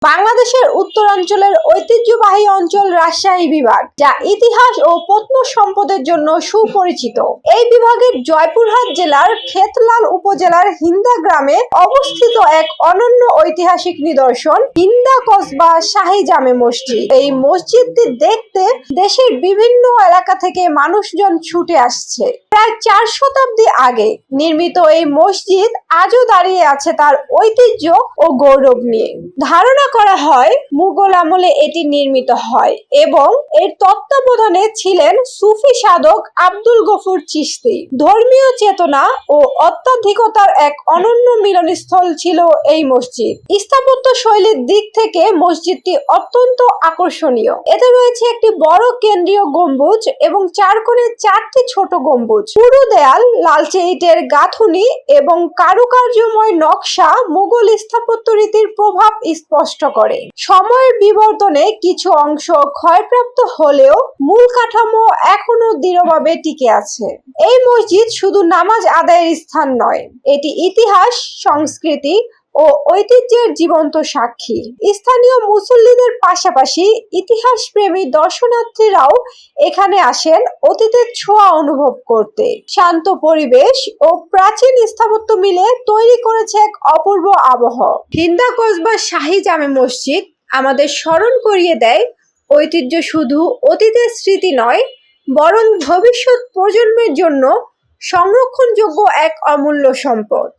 বাংলাদেশের উত্তরাঞ্চলের ঐতিহ্যবাহী অঞ্চল রাজশাহী বিভাগ, যা ইতিহাস ও প্রত্নসম্পদের জন্য সুপরিচিত। এই বিভাগের জয়পুরহাট জেলার খেতলাল উপজেলার হিন্দা গ্রামে অবস্থিত এক অনন্য ঐতিহাসিক নিদর্শন হিন্দা কসবা শাহী জামে মসজিদ। এই মসজিদটি দেখতে দেশের বিভিন্ন এলাকা থেকে মানুষজন ছুটে আসছে। প্রায় 4 শতাব্দী আগে নির্মিত এই মসজিদ আজও দাঁড়িয়ে আছে তার ঐতিহ্য ও গৌরব নিয়ে। ধারণা করা হয় মুঘল আমলে এটি নির্মিত হয় এবং এর তত্ত্বাবধানে ছিলেন সুফি সাধক আব্দুল গফুর চিশতি। ধর্মীয় চেতনা ও আধ্যাত্মিকতার এক অনন্য মিলনস্থল ছিল এই মসজিদ। স্থাপত্য শৈলীর দিক থেকে মসজিদটি অত্যন্ত আকর্ষণীয়। এতে রয়েছে একটি বড় কেন্দ্রীয় গম্বুজ এবং 4 কোণে 4টি ছোট গম্বুজ। পুরো দেয়াল লালচে ইটের গাঁথুনি এবং কারুকার্যময় নকশা মুঘল স্থাপত্য রীতির প্রভাব স্পষ্ট করে। সময়ের বিবর্তনে কিছু অংশ ক্ষয়প্রাপ্ত হলেও মূল কাঠামো এখনো দৃঢ়ভাবে টিকে আছে। এই মসজিদ শুধু নামাজ আদায়ের স্থান নয়, এটি ইতিহাস, সংস্কৃতি ও ঐতিহ্যের জীবন্ত সাক্ষী। স্থানীয় মুসল্লিদের পাশাপাশি ইতিহাস প্রেমী দর্শনার্থীরাও এখানে আসেন অতীতের ছোঁয়া অনুভব করতে। শান্ত পরিবেশ ও প্রাচীন স্থাপত্য মিলে তৈরি করেছে এক অপূর্ব আবহ। হিন্দা কসবা শাহী জামে মসজিদ আমাদের স্মরণ করিয়ে দেয় ঐতিহ্য শুধু অতীতের স্মৃতি নয়, বরং ভবিষ্যৎ প্রজন্মের জন্য সংরক্ষণযোগ্য এক অমূল্য সম্পদ।